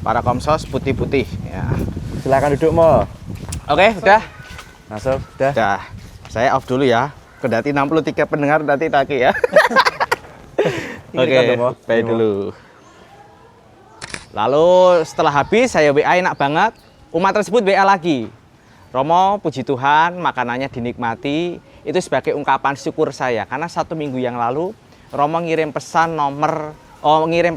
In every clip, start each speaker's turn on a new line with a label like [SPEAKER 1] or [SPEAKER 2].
[SPEAKER 1] para komsos putih-putih ya.
[SPEAKER 2] Silakan duduk Mo.
[SPEAKER 1] Oke, udah.
[SPEAKER 2] Masuk, udah.
[SPEAKER 1] Udah. Saya off dulu ya. Kendati 63 pendengar nanti taki ya. Oke, bye dulu. Lalu setelah habis saya WA enak banget. Umat tersebut WA lagi. Romo, puji Tuhan, makanannya dinikmati. Itu sebagai ungkapan syukur saya. Karena 1 minggu yang lalu Romo ngirim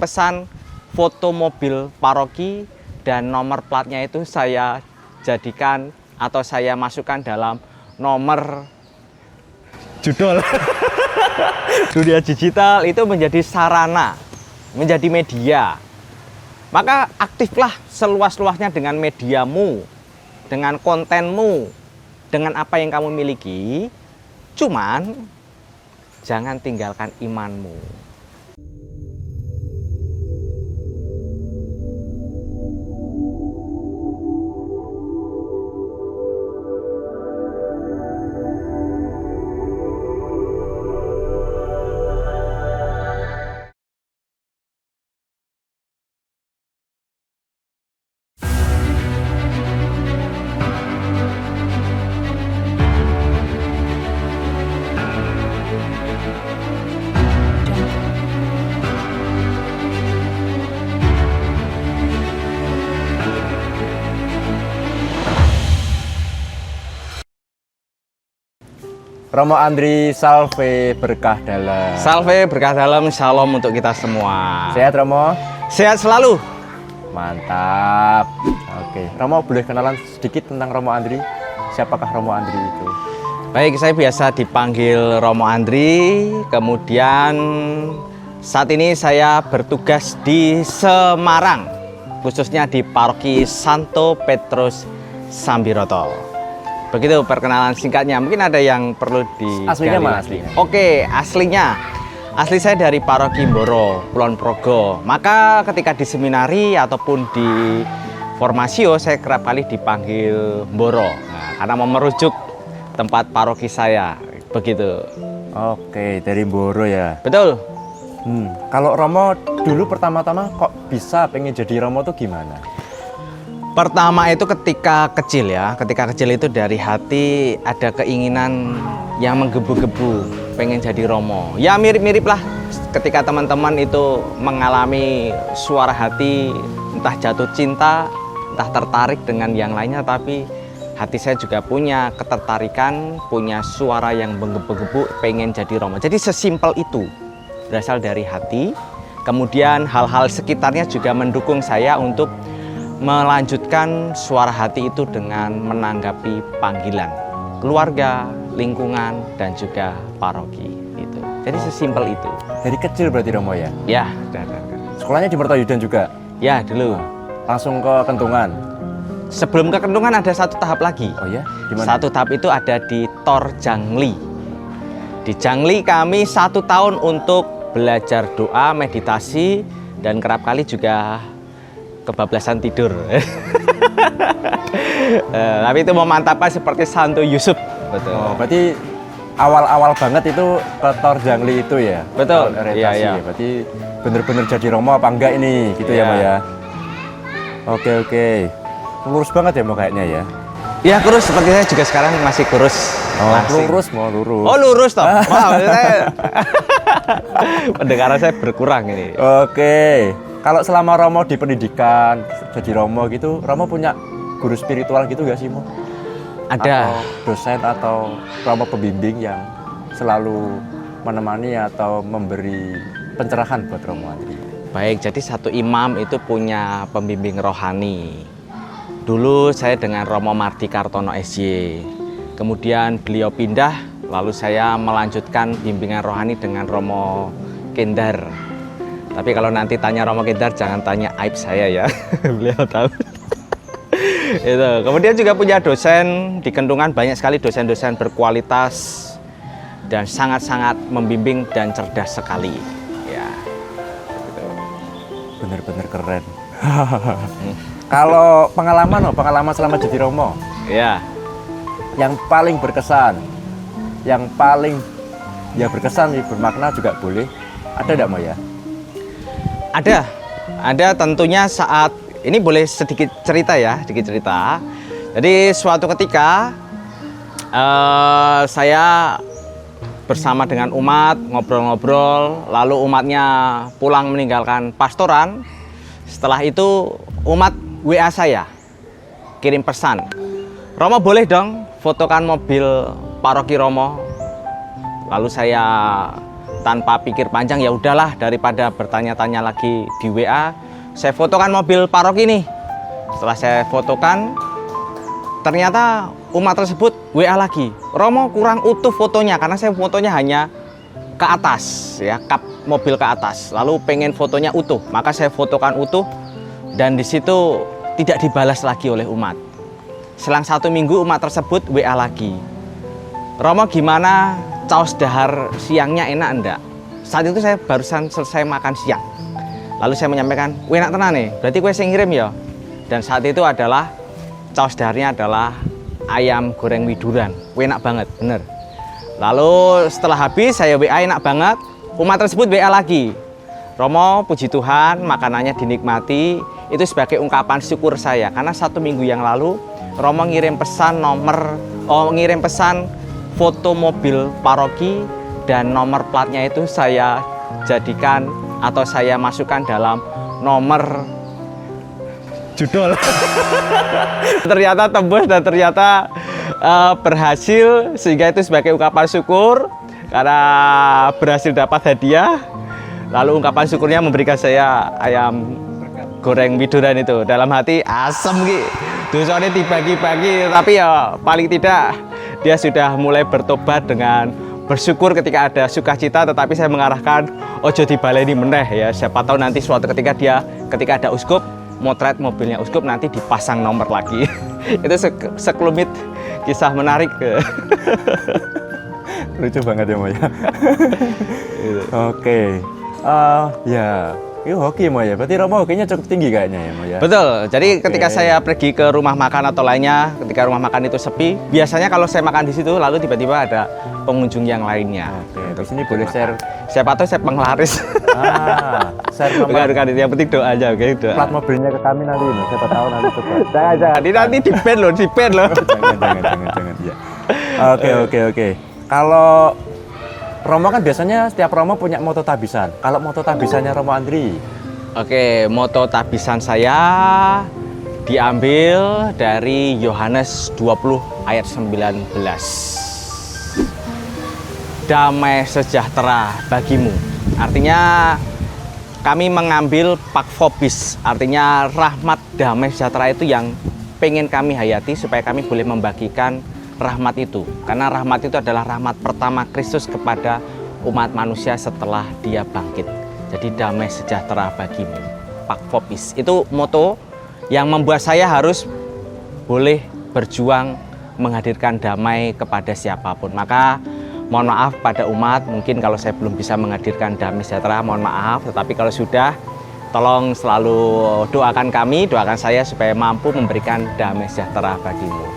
[SPEAKER 1] pesan foto mobil paroki dan nomor platnya itu saya jadikan atau saya masukkan dalam nomor judul. Dunia digital itu menjadi sarana, menjadi media. Maka aktiflah seluas-luasnya dengan mediamu, dengan kontenmu, dengan apa yang kamu miliki. Cuman jangan tinggalkan imanmu.
[SPEAKER 2] Romo Andri, salve berkah dalam.
[SPEAKER 1] Salve berkah dalam, shalom untuk kita semua.
[SPEAKER 2] Sehat Romo?
[SPEAKER 1] Sehat selalu.
[SPEAKER 2] Mantap. Oke, Romo boleh kenalan sedikit tentang Romo Andri? Siapakah Romo Andri itu?
[SPEAKER 1] Baik, saya biasa dipanggil Romo Andri. Kemudian saat ini saya bertugas di Semarang, khususnya di Paroki Santo Petrus Sambiroto. Begitu perkenalan singkatnya. Mungkin ada yang perlu digali.
[SPEAKER 2] Aslinya mana aslinya?
[SPEAKER 1] Oke, aslinya. Asli saya dari Paroki Mboro, Kulon Progo. Maka ketika di seminari ataupun di formasio saya kerap kali dipanggil Mboro. Nah, karena mau merujuk tempat paroki saya. Begitu.
[SPEAKER 2] Oke, dari Mboro ya.
[SPEAKER 1] Betul.
[SPEAKER 2] Kalau Romo dulu pertama-tama kok bisa pengen jadi Romo tuh gimana?
[SPEAKER 1] Pertama itu ketika kecil ya, ketika kecil itu dari hati ada keinginan yang menggebu-gebu, pengen jadi Romo. Ya mirip-mirip lah ketika teman-teman itu mengalami suara hati, entah jatuh cinta, entah tertarik dengan yang lainnya, tapi hati saya juga punya ketertarikan, punya suara yang menggebu-gebu, pengen jadi Romo. Jadi sesimpel itu, berasal dari hati. Kemudian hal-hal sekitarnya juga mendukung saya untuk melanjutkan suara hati itu dengan menanggapi panggilan keluarga, lingkungan, dan juga paroki itu. Jadi sesimpel itu.
[SPEAKER 2] Dari kecil berarti Romo ya?
[SPEAKER 1] Ya,
[SPEAKER 2] Sekolahnya di Mertoyudan juga?
[SPEAKER 1] ya dulu.
[SPEAKER 2] Langsung ke Kentungan?
[SPEAKER 1] Sebelum ke Kentungan ada satu tahap lagi.
[SPEAKER 2] Oh ya? Di mana?
[SPEAKER 1] Satu tahap itu ada di Tor Jangli. Di Jangli kami 1 tahun untuk belajar doa, meditasi, dan kerap kali juga kebablasan tidur. Tapi itu memantapkan seperti Santo Yusuf. Betul.
[SPEAKER 2] Oh, berarti awal-awal banget itu ke Tor Jangli itu ya?
[SPEAKER 1] Betul.
[SPEAKER 2] Iya, iya. Berarti bener-bener jadi Romo apa enggak ini? Gitu ya, Mo ya? Oke. Lurus banget ya, Mo kayaknya ya?
[SPEAKER 1] Ya, kurus. Seperti saya juga sekarang masih kurus.
[SPEAKER 2] Oh,
[SPEAKER 1] masih.
[SPEAKER 2] lurus, Mo, lurus.
[SPEAKER 1] Oh, lurus toh? Wow, pendengaran saya berkurang ini.
[SPEAKER 2] Oke. Kalau selama Romo di pendidikan, jadi Romo gitu, Romo punya guru spiritual gitu gak sih, Mo?
[SPEAKER 1] Ada.
[SPEAKER 2] Atau dosen atau Romo pembimbing yang selalu menemani atau memberi pencerahan buat Romo Andri?
[SPEAKER 1] Baik, jadi satu imam itu punya pembimbing rohani. Dulu saya dengan Romo Mardi Kartono SJ. Kemudian beliau pindah, lalu saya melanjutkan bimbingan rohani dengan Romo Kendar. Tapi kalau nanti tanya Romo Kendar, jangan tanya aib saya ya. Beliau tahu. Itu. Kemudian juga punya dosen di Kentungan, banyak sekali dosen-dosen berkualitas dan sangat-sangat membimbing dan cerdas sekali. Ya. Gitu.
[SPEAKER 2] Bener-bener keren. Kalau pengalaman selama jadi Romo,
[SPEAKER 1] Ya.
[SPEAKER 2] yang paling berkesan, yang paling berkesan, bermakna juga boleh. Ada enggak, Mo ya?
[SPEAKER 1] Ada tentunya saat ini boleh sedikit cerita ya, sedikit cerita. Jadi suatu ketika saya bersama dengan umat ngobrol-ngobrol, lalu umatnya pulang meninggalkan pastoran. Setelah itu umat WA saya, kirim pesan, Romo boleh dong fotokan mobil paroki Romo. Lalu saya tanpa pikir panjang, ya udahlah daripada bertanya-tanya lagi di WA, saya fotokan mobil paroki nih. Setelah saya fotokan, ternyata umat tersebut WA lagi, Romo kurang utuh fotonya karena saya fotonya hanya ke atas ya, kap mobil ke atas, lalu pengen fotonya utuh, maka saya fotokan utuh dan di situ tidak dibalas lagi oleh umat. Selang 1 minggu umat tersebut WA lagi, Romo gimana caos dahar siangnya enak enggak? Saat itu saya barusan selesai makan siang, lalu saya menyampaikan, enak tenan nih, berarti gue yang ngirim ya. Dan saat itu adalah caos daharnya adalah ayam goreng widuran, enak banget, bener. Lalu setelah habis saya WA enak banget, umat tersebut WA lagi, Romo puji Tuhan makanannya dinikmati, itu sebagai ungkapan syukur saya karena 1 minggu yang lalu Romo ngirim pesan ngirim pesan foto mobil paroki dan nomor platnya itu saya jadikan atau saya masukkan dalam nomor judul. Ternyata tembus dan ternyata berhasil, sehingga itu sebagai ungkapan syukur karena berhasil dapat hadiah. Lalu ungkapan syukurnya memberikan saya ayam goreng widuran itu. Dalam hati asem ki, dosanya dibagi-bagi, tapi ya paling tidak dia sudah mulai bertobat dengan bersyukur ketika ada sukacita. Tetapi saya mengarahkan ojo dibaleni meneh ya, siapa tahu nanti suatu ketika ketika ada uskup motret mobilnya uskup nanti dipasang nomor lagi. Itu sekelumit kisah menarik.
[SPEAKER 2] Lucu banget ya, Mo ya. Oke. Ya, itu hoki Mo ya. Berarti Romo hokinya cukup tinggi kayaknya ya, Mo ya.
[SPEAKER 1] Betul. Jadi
[SPEAKER 2] Oke.
[SPEAKER 1] ketika saya pergi ke rumah makan atau lainnya, ketika rumah makan itu sepi, biasanya kalau saya makan di situ lalu tiba-tiba ada pengunjung yang lainnya.
[SPEAKER 2] Oke, di sini boleh share.
[SPEAKER 1] Siapa tahu saya penglaris.
[SPEAKER 2] Share nomor
[SPEAKER 1] Bukan, yang penting doa aja, oke, doa.
[SPEAKER 2] plat mobilnya ke kami nanti loh. Siapa tahu nanti coba.
[SPEAKER 1] Jangan, nanti di ban loh,
[SPEAKER 2] Jangan. Ya. Oke. Kalau Romo kan biasanya setiap Romo punya moto tabisan. Kalau moto tabisannya Romo Andri?
[SPEAKER 1] Oke, moto tabisan saya diambil dari Yohanes 20 ayat 19. Damai sejahtera bagimu. Artinya kami mengambil pakfobis, artinya rahmat damai sejahtera itu yang pengen kami hayati supaya kami boleh membagikan rahmat itu. Karena rahmat itu adalah rahmat pertama Kristus kepada umat manusia setelah dia bangkit. Jadi damai sejahtera bagimu, pakfobis. Itu moto yang membuat saya harus boleh berjuang menghadirkan damai kepada siapapun. Maka mohon maaf pada umat, mungkin kalau saya belum bisa menghadirkan damai sejahtera, mohon maaf. Tetapi kalau sudah, tolong selalu doakan kami, doakan saya supaya mampu memberikan damai sejahtera bagimu.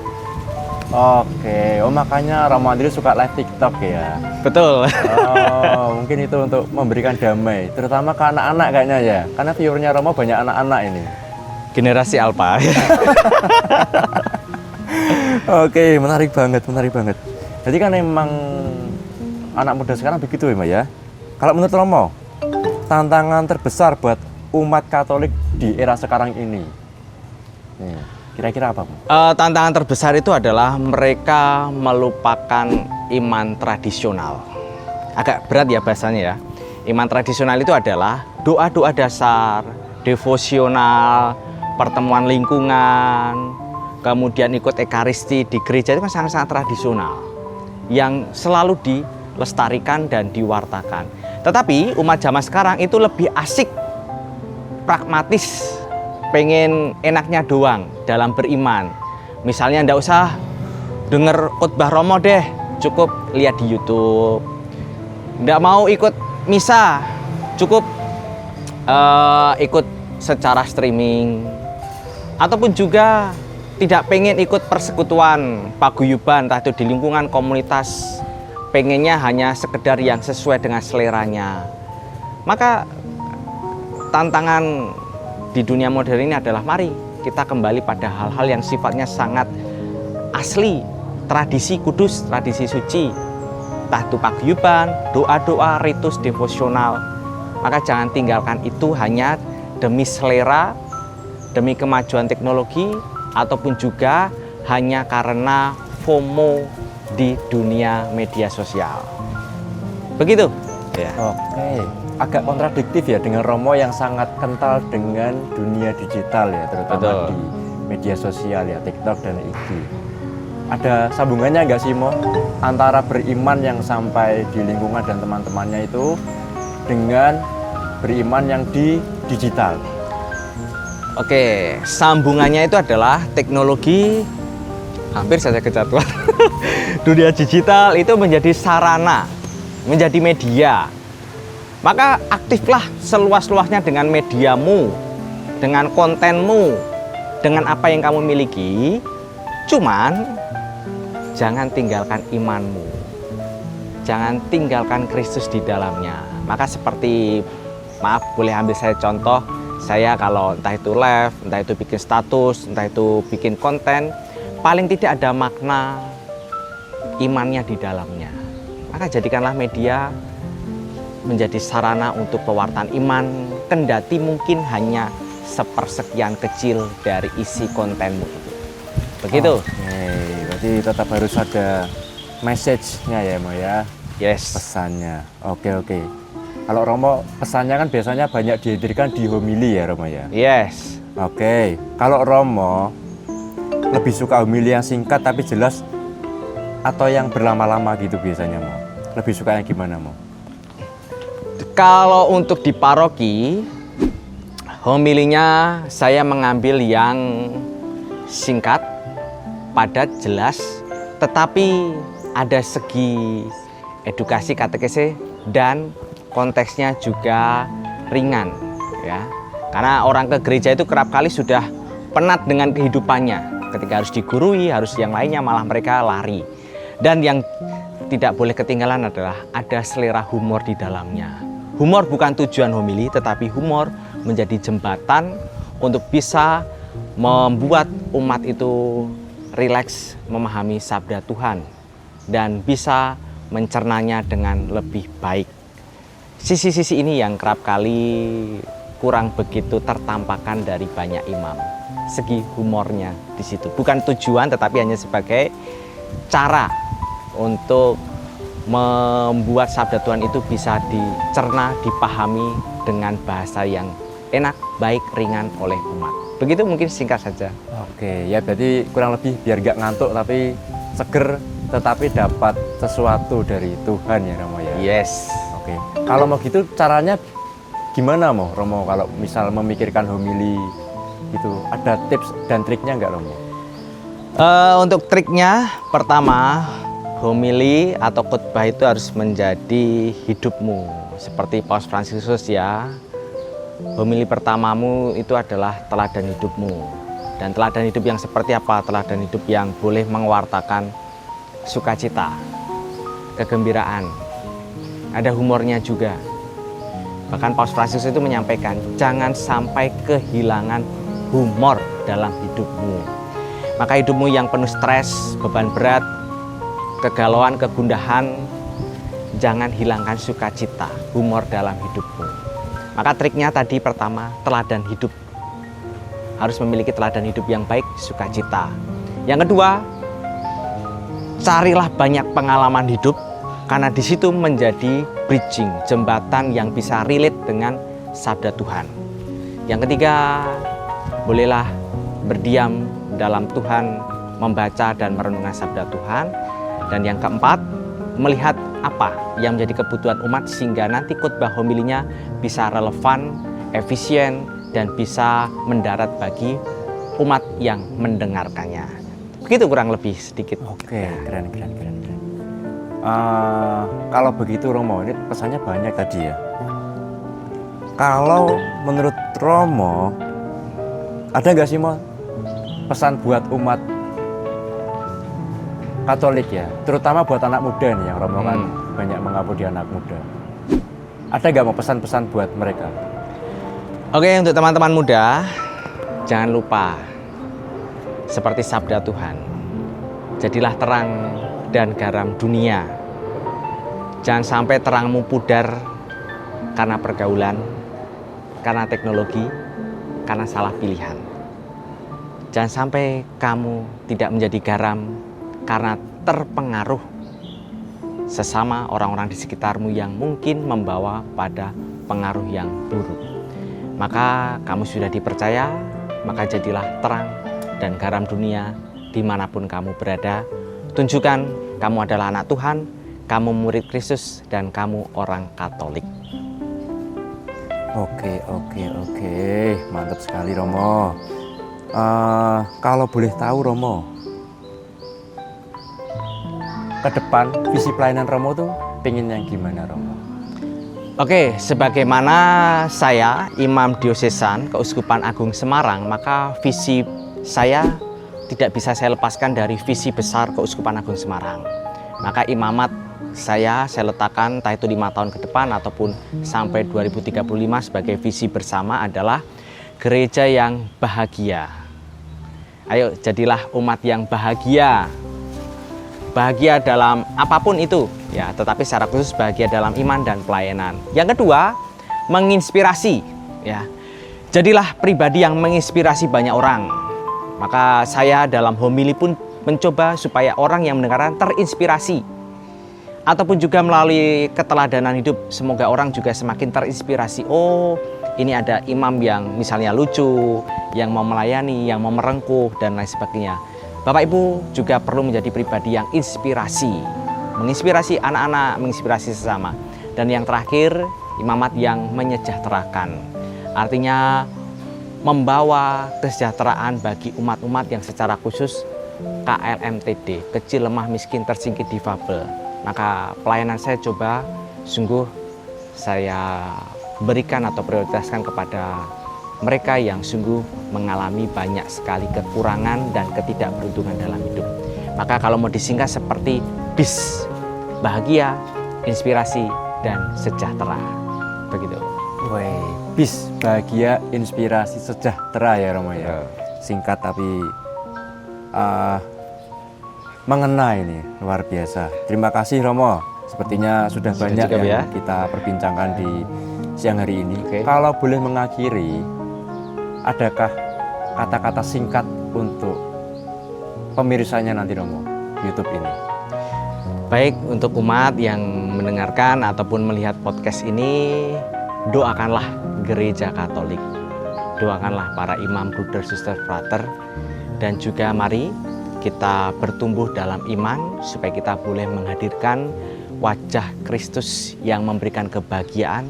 [SPEAKER 2] Oke, makanya Romo Andri suka live TikTok ya?
[SPEAKER 1] Betul.
[SPEAKER 2] Mungkin itu untuk memberikan damai, terutama ke anak-anak kayaknya ya. Karena viewernya Romo banyak anak-anak ini.
[SPEAKER 1] Generasi Alpha.
[SPEAKER 2] Oke, menarik banget. Jadi kan emang anak muda sekarang begitu ya, Mbak ya. Kalau menurut Romo, tantangan terbesar buat umat Katolik di era sekarang ini, kira-kira apa, Bu?
[SPEAKER 1] Tantangan terbesar itu adalah mereka melupakan iman tradisional. Agak berat ya bahasanya ya. Iman tradisional itu adalah doa-doa dasar, devosional, pertemuan lingkungan, kemudian ikut ekaristi di gereja, itu kan sangat-sangat tradisional yang selalu dilestarikan dan diwartakan. Tetapi umat zaman sekarang itu lebih asik, pragmatis, pengen enaknya doang dalam beriman. Misalnya ndak usah denger khotbah Romo deh, cukup lihat di YouTube. Ndak mau ikut misa, cukup ikut secara streaming. Ataupun juga tidak pengen ikut persekutuan, paguyuban, entah itu di lingkungan komunitas, pengennya hanya sekedar yang sesuai dengan seleranya. Maka tantangan di dunia modern ini adalah mari kita kembali pada hal-hal yang sifatnya sangat asli, tradisi kudus, tradisi suci, entah itu paguyuban, doa-doa, ritus devosional. Maka jangan tinggalkan itu hanya demi selera, demi kemajuan teknologi, ataupun juga hanya karena FOMO di dunia media sosial. Begitu. Ya.
[SPEAKER 2] Oke, agak kontradiktif ya dengan Romo yang sangat kental dengan dunia digital ya, terutama
[SPEAKER 1] Betul.
[SPEAKER 2] di media sosial ya, TikTok dan IG. Ada sambungannya nggak sih Mo antara beriman yang sampai di lingkungan dan teman-temannya itu dengan beriman yang di digital?
[SPEAKER 1] Oke, sambungannya itu adalah teknologi, hampir saja kejatuhan. Dunia digital itu menjadi sarana, menjadi media. Maka aktiflah seluas-luasnya dengan mediamu, dengan kontenmu, dengan apa yang kamu miliki. Cuman jangan tinggalkan imanmu, jangan tinggalkan Kristus di dalamnya. Maka seperti, maaf boleh ambil saya contoh, saya kalau entah itu live, entah itu bikin status, entah itu bikin konten, paling tidak ada makna imannya di dalamnya. Maka jadikanlah media menjadi sarana untuk pewartaan iman, kendati mungkin hanya sepersekian kecil dari isi kontenmu itu. Begitu.
[SPEAKER 2] Oke, berarti tetap harus ada message-nya ya Mo ya,
[SPEAKER 1] Yes.
[SPEAKER 2] pesannya. Oke. Kalau Romo pesannya kan biasanya banyak dihadirkan di homili ya Romo ya.
[SPEAKER 1] Yes.
[SPEAKER 2] Oke, kalau Romo lebih suka homili yang singkat tapi jelas atau yang berlama-lama gitu biasanya Mo? Lebih suka yang gimana Mo?
[SPEAKER 1] Kalau untuk di paroki, homilinya saya mengambil yang singkat, padat, jelas, tetapi ada segi edukasi katekese dan konteksnya juga ringan, ya. Karena orang ke gereja itu kerap kali sudah penat dengan kehidupannya. Ketika harus digurui, harus yang lainnya, malah mereka lari. Dan yang tidak boleh ketinggalan adalah ada selera humor di dalamnya. Humor bukan tujuan homili, tetapi humor menjadi jembatan untuk bisa membuat umat itu rileks memahami sabda Tuhan dan bisa mencernanya dengan lebih baik. Sisi-sisi ini yang kerap kali kurang begitu tertampakkan dari banyak imam. Segi humornya di situ. Bukan tujuan tetapi hanya sebagai cara untuk membuat sabda Tuhan itu bisa dicerna, dipahami dengan bahasa yang enak, baik, ringan oleh umat. Begitu mungkin singkat saja.
[SPEAKER 2] Oke, ya berarti kurang lebih biar gak ngantuk tapi seger tetapi dapat sesuatu dari Tuhan ya Romo ya.
[SPEAKER 1] Yes.
[SPEAKER 2] Oke, kalau mau gitu caranya gimana Mo Romo kalau misal memikirkan homili gitu, ada tips dan triknya nggak Romo?
[SPEAKER 1] Untuk triknya, pertama, homili atau khotbah itu harus menjadi hidupmu. Seperti Paus Fransiskus ya, homili pertamamu itu adalah teladan hidupmu. Dan teladan hidup yang seperti apa? Teladan hidup yang boleh mewartakan sukacita, kegembiraan. Ada humornya juga. Bahkan Paus Fransiskus itu menyampaikan, jangan sampai kehilangan humor dalam hidupmu. Maka hidupmu yang penuh stres, beban berat, kegalauan, kegundahan, jangan hilangkan sukacita, humor dalam hidupmu. Maka triknya tadi pertama, teladan hidup. Harus memiliki teladan hidup yang baik, sukacita. Yang kedua, carilah banyak pengalaman hidup, karena di situ menjadi bridging, jembatan yang bisa relate dengan sabda Tuhan. Yang ketiga, bolehlah berdiam dalam Tuhan, membaca dan merenungkan sabda Tuhan. Dan yang keempat, melihat apa yang menjadi kebutuhan umat sehingga nanti khotbah homilinya bisa relevan, efisien, dan bisa mendarat bagi umat yang mendengarkannya. Begitu kurang lebih sedikit.
[SPEAKER 2] Oke, keren. Kalau begitu Romo, ini pesannya banyak tadi ya. Kalau menurut Romo, ada nggak sih Mo pesan buat umat Katolik ya, terutama buat anak muda nih, yang Romo kan banyak mengabdi anak muda. Ada nggak mau pesan-pesan buat mereka?
[SPEAKER 1] Oke, untuk teman-teman muda, jangan lupa seperti sabda Tuhan, jadilah terang dan garam dunia. Jangan sampai terangmu pudar karena pergaulan, karena teknologi, karena salah pilihan. Jangan sampai kamu tidak menjadi garam karena terpengaruh sesama orang-orang di sekitarmu yang mungkin membawa pada pengaruh yang buruk. Maka kamu sudah dipercaya, maka jadilah terang dan garam dunia dimanapun kamu berada. Tunjukkan kamu adalah anak Tuhan, kamu murid Kristus, dan kamu orang Katolik.
[SPEAKER 2] Oke, mantap sekali Romo. Kalau boleh tahu Romo, ke depan visi pelayanan Romo tuh pengen yang gimana Romo?
[SPEAKER 1] Oke, sebagaimana saya Imam Diosesan Keuskupan Agung Semarang, maka visi saya tidak bisa saya lepaskan dari visi besar Keuskupan Agung Semarang. Maka imamat saya letakkan entah itu 5 tahun ke depan ataupun sampai 2035 sebagai visi bersama adalah gereja yang bahagia. Ayo, jadilah umat yang bahagia. Bahagia dalam apapun itu, ya, tetapi secara khusus bahagia dalam iman dan pelayanan. Yang kedua, menginspirasi, ya. Jadilah pribadi yang menginspirasi banyak orang. Maka saya dalam homili pun mencoba supaya orang yang mendengarkan terinspirasi. Ataupun juga melalui keteladanan hidup, semoga orang juga semakin terinspirasi. Oh, ini ada imam yang misalnya lucu, yang mau melayani, yang mau merengkuh, dan lain sebagainya. Bapak Ibu juga perlu menjadi pribadi yang inspirasi, menginspirasi anak-anak, menginspirasi sesama. Dan yang terakhir, imamat yang menyejahterakan. Artinya membawa kesejahteraan bagi umat-umat yang secara khusus KLMTD, kecil, lemah, miskin, tersingkir, difabel. Maka pelayanan saya coba sungguh saya berikan atau prioritaskan kepada mereka yang sungguh mengalami banyak sekali kekurangan dan ketidakberuntungan dalam hidup. Maka kalau mau disingkat seperti BIS, bahagia, inspirasi, dan sejahtera. Begitu.
[SPEAKER 2] Woi, BIS, bahagia, inspirasi, sejahtera ya Romo ya. Singkat tapi mengena ini, luar biasa. Terima kasih Romo. Sepertinya sudah banyak yang kita perbincangkan di siang hari ini. Kalau boleh mengakhiri, adakah kata-kata singkat untuk pemirsanya nanti Romo YouTube ini?
[SPEAKER 1] Baik, untuk umat yang mendengarkan ataupun melihat podcast ini, doakanlah gereja Katolik, doakanlah para imam, bruder, suster, frater, dan juga mari kita bertumbuh dalam iman supaya kita boleh menghadirkan wajah Kristus yang memberikan kebahagiaan,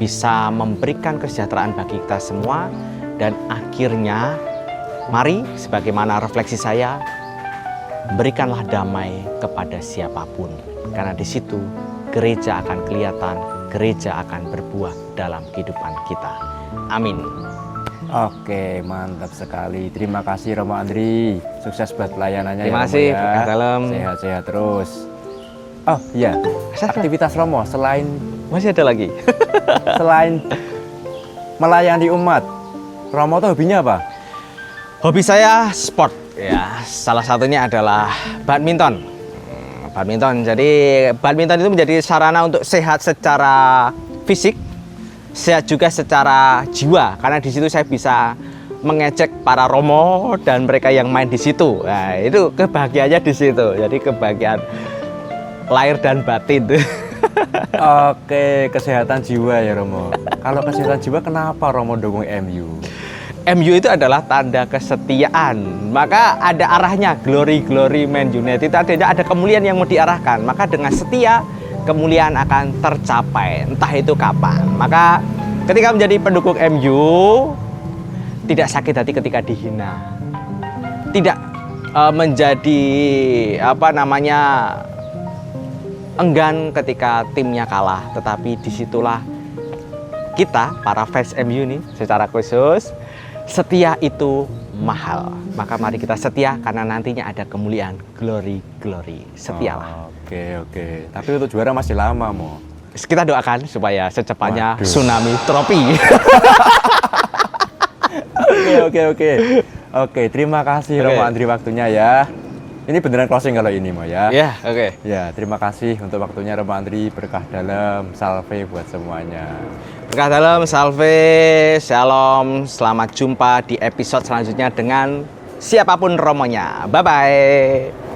[SPEAKER 1] bisa memberikan kesejahteraan bagi kita semua. Dan akhirnya, mari sebagaimana refleksi saya, berikanlah damai kepada siapapun. Karena di situ gereja akan kelihatan, gereja akan berbuah dalam kehidupan kita. Amin.
[SPEAKER 2] Oke, mantap sekali. Terima kasih Romo Andri. Sukses buat pelayanannya.
[SPEAKER 1] Terima kasih, Pak Dalam.
[SPEAKER 2] Sehat-sehat terus. Oh iya, aktivitas Romo selain
[SPEAKER 1] masih ada lagi.
[SPEAKER 2] Selain melayani umat, Romo tuh hobinya apa?
[SPEAKER 1] Hobi saya sport, ya. Salah satunya adalah badminton. Badminton. Jadi badminton itu menjadi sarana untuk sehat secara fisik, sehat juga secara jiwa. Karena di situ saya bisa mengecek para Romo dan mereka yang main di situ. Nah, itu kebahagiaannya di situ. Jadi kebahagiaan lahir dan batin.
[SPEAKER 2] Oke, kesehatan jiwa ya Romo. Kalau kesehatan jiwa, kenapa Romo dukung MU?
[SPEAKER 1] MU itu adalah tanda kesetiaan. Maka ada arahnya, glory Man United. Artinya ada kemuliaan yang mau diarahkan. Maka dengan setia, kemuliaan akan tercapai. Entah itu kapan. Maka ketika menjadi pendukung MU, tidak sakit hati ketika dihina. Tidak menjadi enggan ketika timnya kalah. Tetapi disitulah kita, para fans MU nih, secara khusus, setia itu mahal. Maka mari kita setia karena nantinya ada kemuliaan, glory. Setialah.
[SPEAKER 2] Oke. Tapi untuk juara masih lama, Mo.
[SPEAKER 1] kita doakan supaya secepatnya
[SPEAKER 2] Waduh.
[SPEAKER 1] tsunami tropi.
[SPEAKER 2] Oke, terima kasih
[SPEAKER 1] Oke.
[SPEAKER 2] Romo Andri waktunya ya. Ini beneran closing kalau ini mau ya.
[SPEAKER 1] Ya, oke.
[SPEAKER 2] Ya, terima kasih untuk waktunya Romo Andri, berkah dalam, salve buat semuanya.
[SPEAKER 1] Berkah dalam, salve, shalom. Selamat jumpa di episode selanjutnya dengan siapapun romonya. Bye-bye.